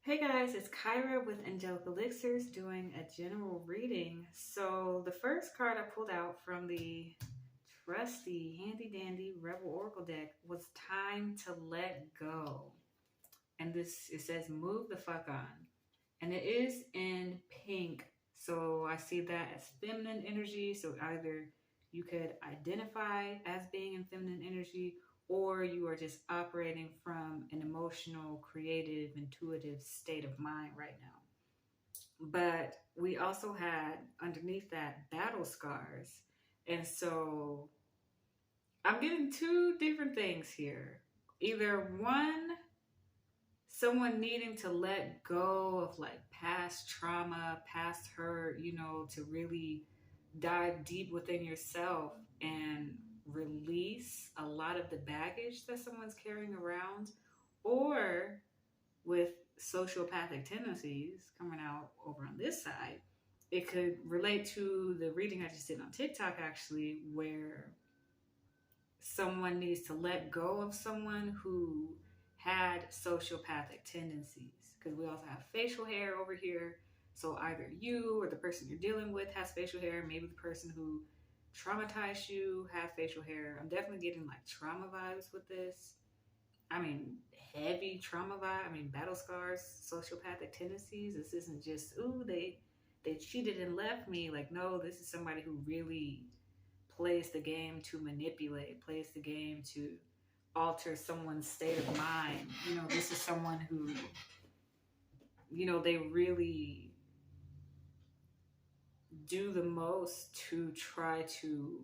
Hey guys, it's Kyra with Angelic Elixirs doing a general reading. So the first card I pulled out from the trusty, handy dandy Rebel Oracle deck was Time to Let Go. And it says move the fuck on. And it is in pink. So I see that as feminine energy. So either you could identify as being in feminine energy, or you are just operating from an emotional, creative, intuitive state of mind right now. But we also had underneath that battle scars. And so I'm getting two different things here. Either one, someone needing to let go of like past trauma, past hurt, to really dive deep within yourself and release a lot of the baggage that someone's carrying around, or with sociopathic tendencies coming out over on this side, it could relate to the reading I just did on TikTok actually, where someone needs to let go of someone who had sociopathic tendencies, because we also have facial hair over here. So either you or the person you're dealing with has facial hair. Maybe the person who traumatized you has facial hair. I'm definitely getting like trauma vibes with this. I mean, heavy trauma vibe. I mean, battle scars, sociopathic tendencies. This isn't just, ooh, they cheated and left me. Like, no, this is somebody who really plays the game to manipulate, plays the game to alter someone's state of mind. This is someone who, they really do the most to try to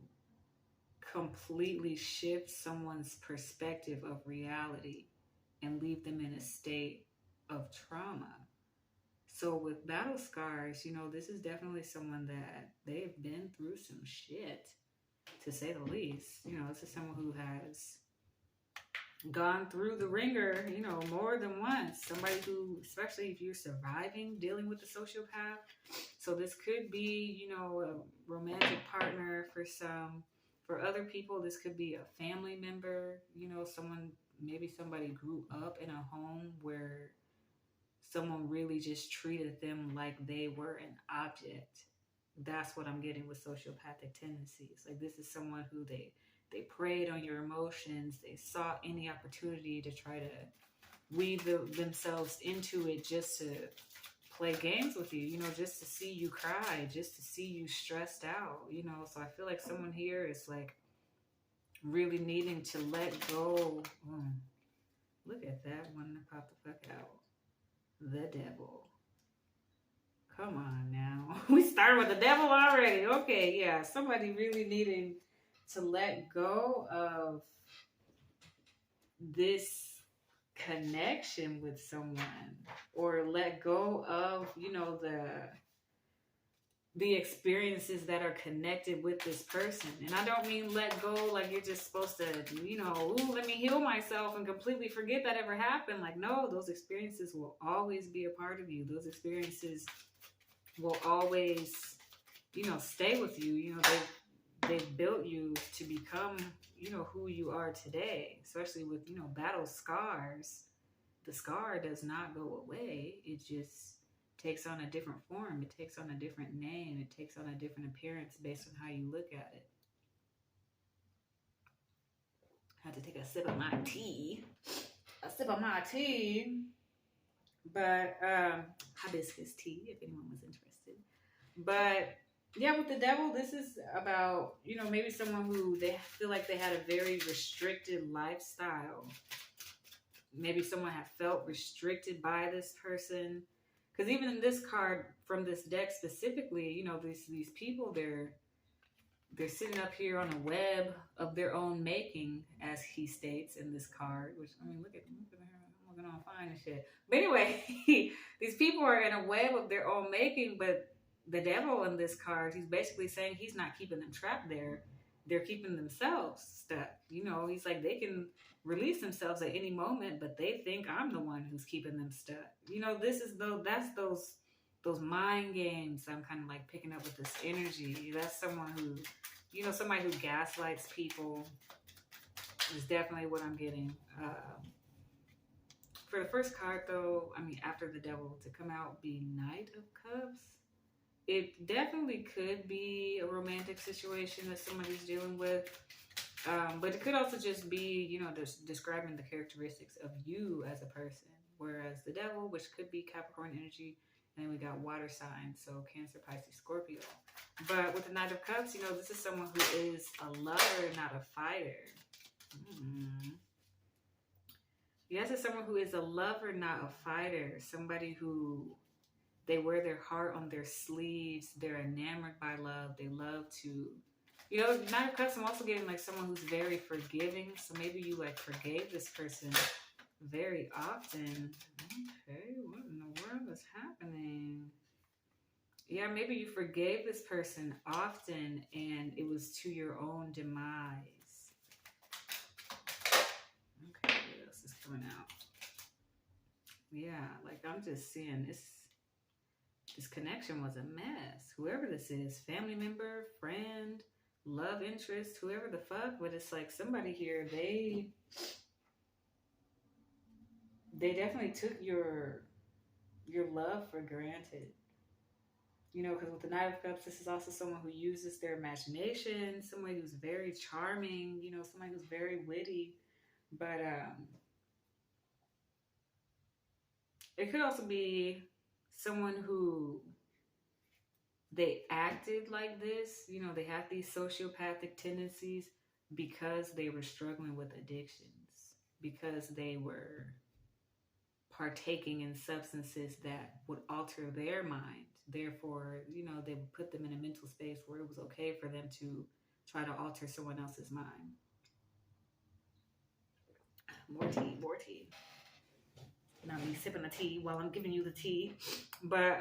completely shift someone's perspective of reality and leave them in a state of trauma. So with battle scars, this is definitely someone that they've been through some shit, to say the least. This is someone who has gone through the ringer, more than once. Somebody who, especially if you're surviving dealing with the sociopath. So this could be, a romantic partner for some. For other people, this could be a family member, maybe somebody grew up in a home where someone really just treated them like they were an object. That's what I'm getting with sociopathic tendencies. Like, this is someone who they preyed on your emotions. They sought any opportunity to try to weave themselves into it, just to play games with you, just to see you cry, just to see you stressed out, So I feel like someone here is like really needing to let go. Look at that one that popped the fuck out. The devil. Come on now. We started with the devil already. Okay, yeah. Somebody really needing to let go of this connection with someone, or let go of, the experiences that are connected with this person. And I don't mean let go like you're just supposed to, ooh, let me heal myself and completely forget that ever happened. Like, no, those experiences will always be a part of you. Those experiences will always, stay with you. They've built you to become, who you are today, especially with, battle scars. The scar does not go away. It just takes on a different form. It takes on a different name. It takes on a different appearance based on how you look at it. I had to take a sip of my tea. But hibiscus tea, if anyone was interested. But yeah, with the devil, this is about, maybe someone who they feel like they had a very restricted lifestyle. Maybe someone had felt restricted by this person. Because even in this card from this deck specifically, these people, they're sitting up here on a web of their own making, as he states in this card. Which, I mean, look at her. I'm looking all fine and shit. But anyway, these people are in a web of their own making, but the devil in this card, he's basically saying he's not keeping them trapped there. They're keeping themselves stuck. He's like, they can release themselves at any moment, but they think I'm the one who's keeping them stuck. That's those mind games I'm kind of like picking up with this energy. That's someone who, somebody who gaslights people is definitely what I'm getting For the first card, though, I mean, after the devil to come out be Knight of Cups. It definitely could be a romantic situation that somebody's dealing with. But it could also just be, you know, just describing the characteristics of you as a person. Whereas the devil, which could be Capricorn energy, and then we got water signs, so Cancer, Pisces, Scorpio. But with the Knight of Cups, you know, this is someone who is a lover, not a fighter. Yes, it's someone who is a lover, not a fighter. Somebody who they wear their heart on their sleeves. They're enamored by love. They love to, you know, Knight of Cups, I'm also getting like someone who's very forgiving. So maybe you like forgave this person very often. Okay, what in the world is happening? Yeah, maybe you forgave this person often and it was to your own demise. Okay, what else is coming out? Yeah, like I'm just seeing this connection was a mess. Whoever this is, family member, friend, love interest, whoever the fuck, but it's like somebody here, they definitely took your love for granted. You know, because with the Knight of Cups, this is also someone who uses their imagination, somebody who's very charming, you know, somebody who's very witty. But it could also be someone who they acted like this, you know, they had these sociopathic tendencies because they were struggling with addictions, because they were partaking in substances that would alter their mind. Therefore, you know, they would put them in a mental space where it was okay for them to try to alter someone else's mind. More tea, more tea. Now me sipping the tea while I'm giving you the tea. But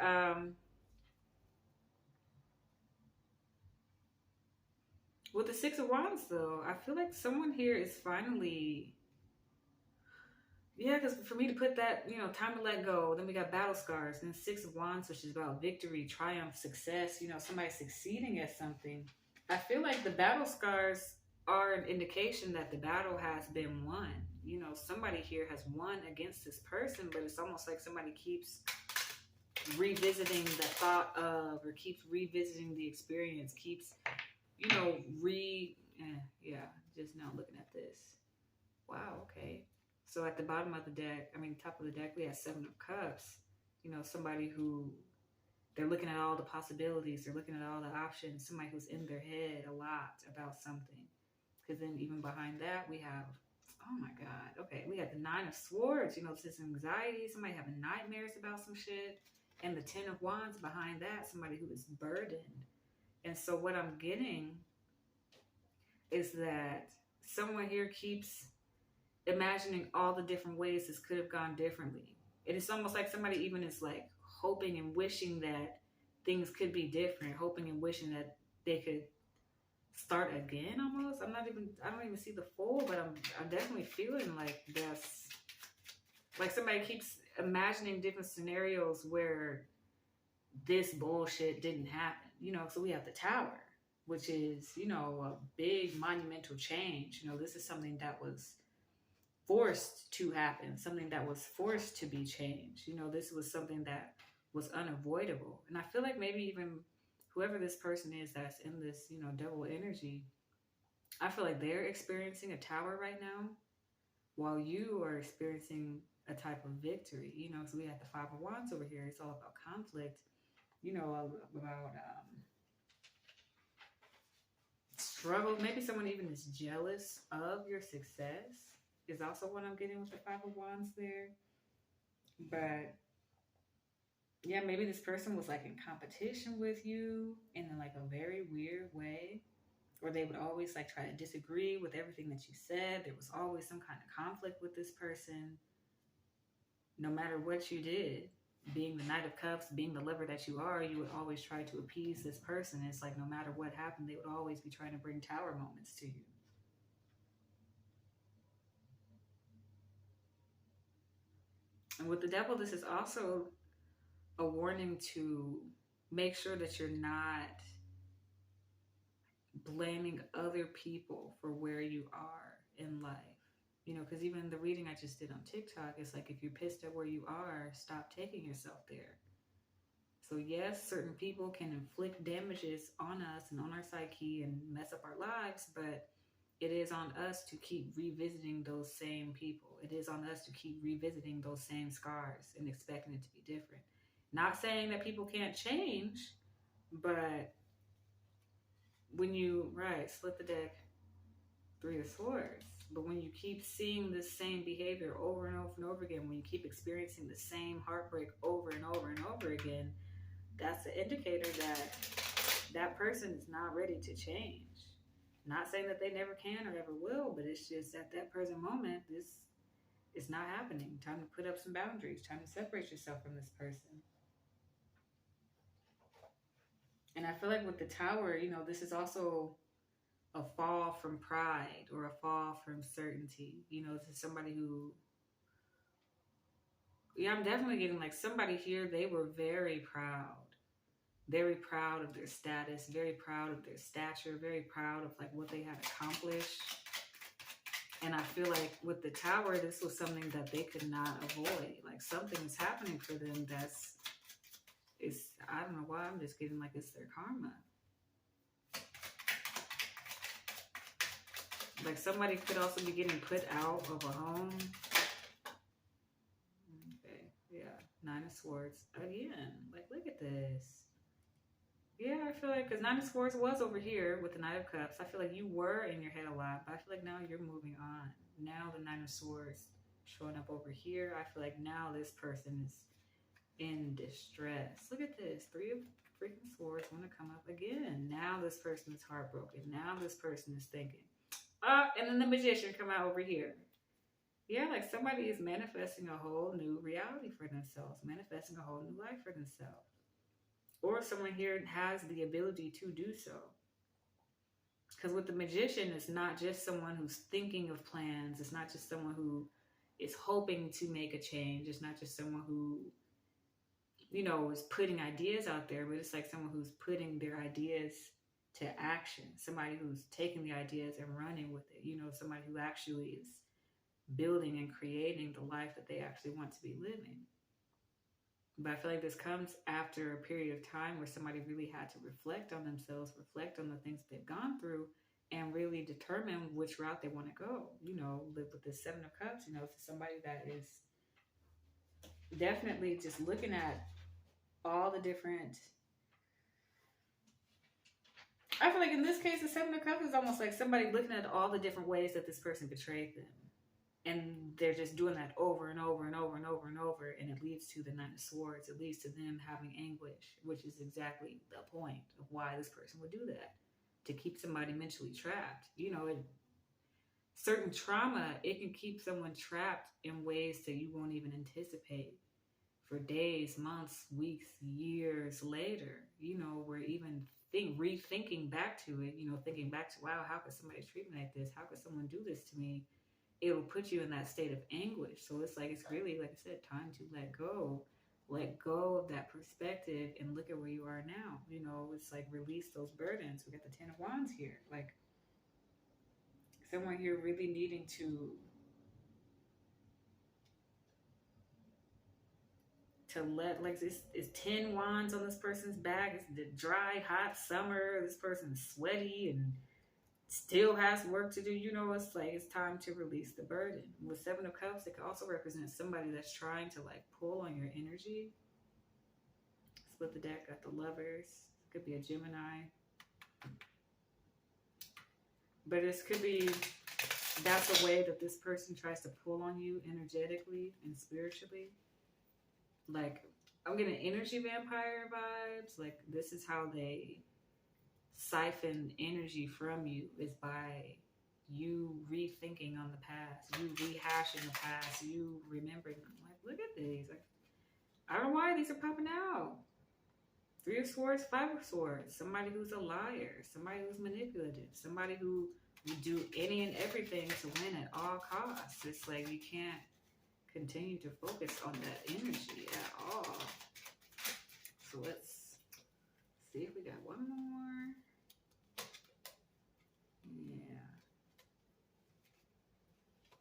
with the Six of Wands, though, I feel like someone here is finally, yeah, because for me to put that, you know, time to let go, then we got battle scars, then Six of Wands, which is about victory, triumph, success, you know, somebody succeeding at something. I feel like the battle scars are an indication that the battle has been won. You know, somebody here has won against this person, but it's almost like somebody keeps revisiting the thought of, or keeps revisiting the experience, keeps, you know, just now looking at this. Wow, okay. So at the bottom of the deck, I mean, top of the deck, we have Seven of Cups. You know, somebody who, they're looking at all the possibilities. They're looking at all the options. Somebody who's in their head a lot about something. Because then even behind that, we have, oh my God. Okay, we have the Nine of Swords. You know, this is anxiety. Somebody having nightmares about some shit. And the Ten of Wands behind that, somebody who is burdened. And so what I'm getting is that someone here keeps imagining all the different ways this could have gone differently. And it's almost like somebody even is like hoping and wishing that things could be different, hoping and wishing that they could start again almost. I don't even see the full, but I'm definitely feeling like that's like somebody keeps imagining different scenarios where this bullshit didn't happen. You know, so we have the Tower, which is, you know, a big monumental change. You know, this is something that was forced to happen, something that was forced to be changed. You know, this was something that was unavoidable. And I feel like maybe even whoever this person is that's in this, you know, devil energy, I feel like they're experiencing a tower right now while you are experiencing a type of victory. You know, so we have the Five of Wands over here. It's all about conflict, you know, about struggle. Maybe someone even is jealous of your success is also what I'm getting with the Five of Wands there. But yeah, maybe this person was like in competition with you in like a very weird way, or they would always like try to disagree with everything that you said. There was always some kind of conflict with this person, no matter what you did. Being the Knight of Cups, being the lover that you are, you would always try to appease this person. It's like no matter what happened, they would always be trying to bring tower moments to you. And with the devil, this is also a warning to make sure that you're not blaming other people for where you are in life. You know, because even the reading I just did on TikTok, it's like if you're pissed at where you are, stop taking yourself there. So yes, certain people can inflict damages on us and on our psyche and mess up our lives, but it is on us to keep revisiting those same people. It is on us to keep revisiting those same scars and expecting it to be different. Not saying that people can't change, but when you, right, split the deck, Three of Swords. But when you keep seeing the same behavior over and over and over again, when you keep experiencing the same heartbreak over and over and over again, that's an indicator that that person is not ready to change. Not saying that they never can or ever will, but it's just at that present moment, this is not happening. Time to put up some boundaries. Time to separate yourself from this person. And I feel like with the Tower, you know, this is also a fall from pride or a fall from certainty. You know, to somebody who, yeah, I'm definitely getting like somebody here, they were very proud of their status, very proud of their stature, very proud of like what they had accomplished. And I feel like with the Tower, this was something that they could not avoid. Like something is happening for them I don't know why, I'm just getting like it's their karma. Like somebody could also be getting put out of a home. Okay, yeah, Nine of Swords again. Like, look at this. Yeah, I feel like, because Nine of Swords was over here with the Knight of Cups. I feel like you were in your head a lot, but I feel like now you're moving on. Now the Nine of Swords showing up over here. I feel like now this person is in distress. Look at this. Three of freaking Swords want to come up again. Now this person is heartbroken. Now this person is thinking. And then the Magician come out over here. Yeah, like somebody is manifesting a whole new reality for themselves, manifesting a whole new life for themselves. Or someone here has the ability to do so. Because with the Magician, it's not just someone who's thinking of plans. It's not just someone who is hoping to make a change. It's not just someone who, you know, is putting ideas out there, but it's like someone who's putting their ideas to action. Somebody who's taking the ideas and running with it. You know, somebody who actually is building and creating the life that they actually want to be living. But I feel like this comes after a period of time where somebody really had to reflect on themselves, reflect on the things they've gone through, and really determine which route they want to go. You know, with the Seven of Cups, you know, to somebody that is definitely just looking at all the different... I feel like in this case, the Seven of Cups is almost like somebody looking at all the different ways that this person betrayed them. And they're just doing that over and over and over and over and over. And it leads to the Nine of Swords. It leads to them having anguish, which is exactly the point of why this person would do that. To keep somebody mentally trapped. You know, certain trauma, it can keep someone trapped in ways that you won't even anticipate. For days, months, weeks, years later. You know, we're even rethinking back to it. You know, thinking back to, wow, how could somebody treat me like this? How could someone do this to me? It'll put you in that state of anguish. So it's like, it's really, like I said, time to let go of that perspective and look at where you are now. You know, it's like release those burdens. We got the Ten of Wands here. Like someone here really needing to let, like, it's 10 wands on this person's back. It's the dry, hot summer. This person's sweaty and still has work to do. You know, it's like it's time to release the burden. With Seven of Cups, it could also represent somebody that's trying to like pull on your energy. Split the deck, got the Lovers. It could be a Gemini. But this could be, that's a way that this person tries to pull on you energetically and spiritually. Like, I'm getting energy vampire vibes. Like, this is how they siphon energy from you, is by you rethinking on the past, you rehashing the past, you remembering. Like, look at these. Like, I don't know why these are popping out. Three of Swords, Five of Swords. Somebody who's a liar, somebody who's manipulative, somebody who would do any and everything to win at all costs. It's like you can't continue to focus on that energy at all. So let's see if we got one more. Yeah.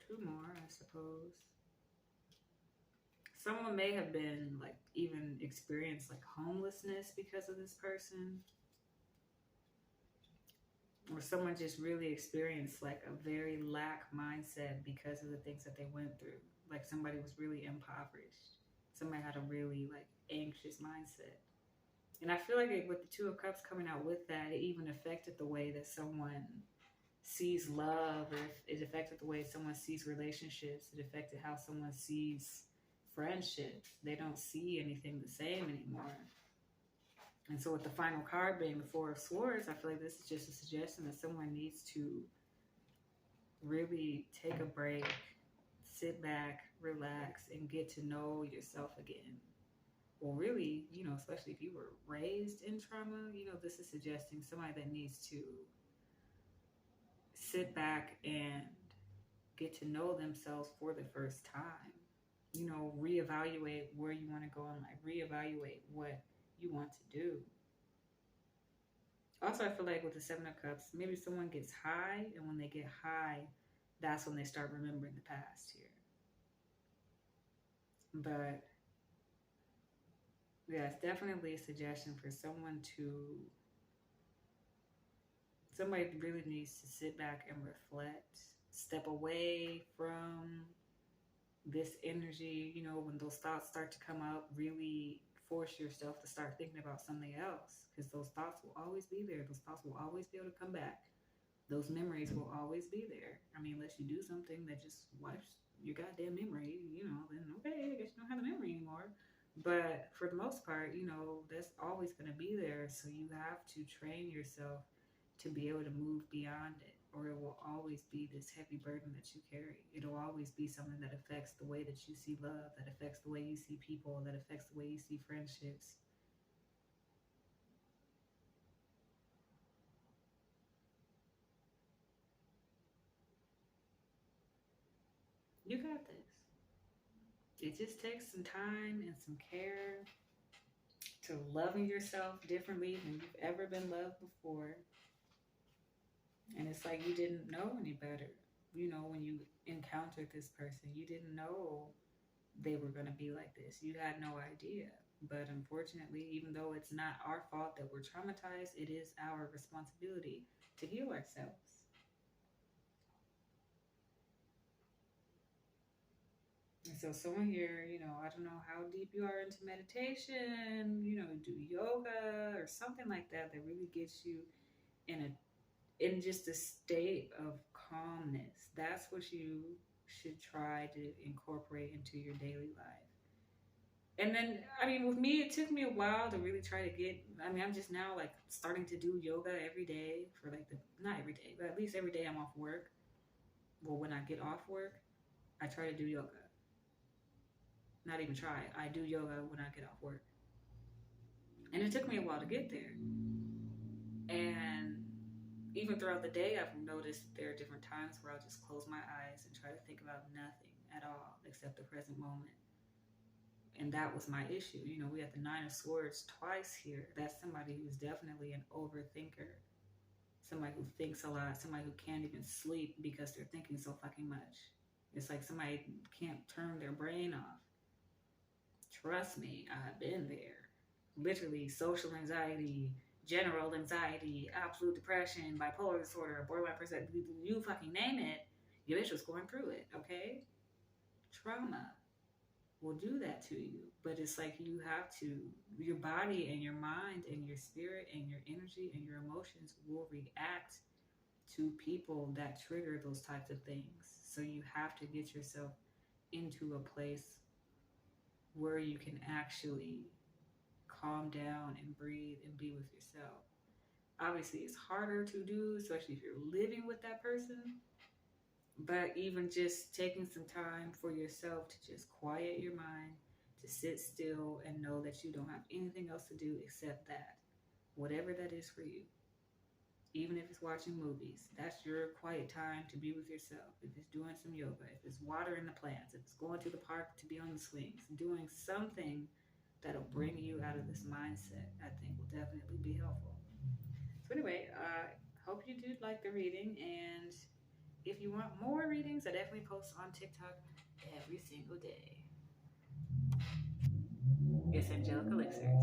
Two more. suppose. Someone may have been like even experienced like homelessness because of this person, or someone just really experienced like a very lack mindset because of the things that they went through. Like somebody was really impoverished. Somebody had a really like anxious mindset. And I feel like with the Two of Cups coming out with that, it even affected the way that someone sees love, or it affected the way someone sees relationships. It affected how someone sees friendships. They don't see anything the same anymore. And so with the final card being the Four of Swords, I feel like this is just a suggestion that someone needs to really take a break, sit back, relax, and get to know yourself again. Well, really, especially if you were raised in trauma, this is suggesting somebody that needs to sit back and get to know themselves for the first time. Reevaluate where you want to go in life, reevaluate what you want to do. Also, I feel like with the Seven of Cups, maybe someone gets high, and when they get high, that's when they start remembering the past here. But yeah, it's definitely a suggestion for somebody really needs to sit back and reflect, step away from this energy, when those thoughts start to come up, really force yourself to start thinking about something else, because those thoughts will always be there. Those thoughts will always be able to come back. Those memories will always be there. I mean, unless you do something that just wipes your goddamn memory, then okay, I guess you don't have a memory anymore. But for the most part, that's always going to be there. So you have to train yourself to be able to move beyond it, or it will always be this heavy burden that you carry. It'll always be something that affects the way that you see love, that affects the way you see people, that affects the way you see friendships. You got this. It just takes some time and some care to loving yourself differently than you've ever been loved before. And it's like you didn't know any better. When you encountered this person, you didn't know they were going to be like this. You had no idea. But unfortunately, even though it's not our fault that we're traumatized, it is our responsibility to heal ourselves. And so someone here, I don't know how deep you are into meditation, do yoga or something like that that really gets you in just a state of calmness. That's what you should try to incorporate into your daily life. And then, I mean, with me, it took me a while to really try to I'm just now like starting to do yoga every day for like not every day, but at least every day I'm off work. Well, when I get off work, I try to do yoga. Not even try. I do yoga when I get off work. And it took me a while to get there. And even throughout the day, I've noticed there are different times where I'll just close my eyes and try to think about nothing at all except the present moment. And that was my issue. We have the Nine of Swords twice here. That's somebody who's definitely an overthinker. Somebody who thinks a lot. Somebody who can't even sleep because they're thinking so fucking much. It's like somebody can't turn their brain off. Trust me, I've been there. Literally, social anxiety, general anxiety, absolute depression, bipolar disorder, borderline personality, you fucking name it, your bitch was going through it, okay? Trauma will do that to you. But it's like your body and your mind and your spirit and your energy and your emotions will react to people that trigger those types of things. So you have to get yourself into a place where you can actually calm down and breathe and be with yourself. Obviously, it's harder to do, especially if you're living with that person. But even just taking some time for yourself to just quiet your mind, to sit still and know that you don't have anything else to do except that. Whatever that is for you. Even if it's watching movies, that's your quiet time to be with yourself. If it's doing some yoga, if it's watering the plants, if it's going to the park to be on the swings, doing something that'll bring you out of this mindset, I think will definitely be helpful. So anyway, I hope you did like the reading, and if you want more readings, I definitely post on TikTok every single day. It's Angelic Elixirs.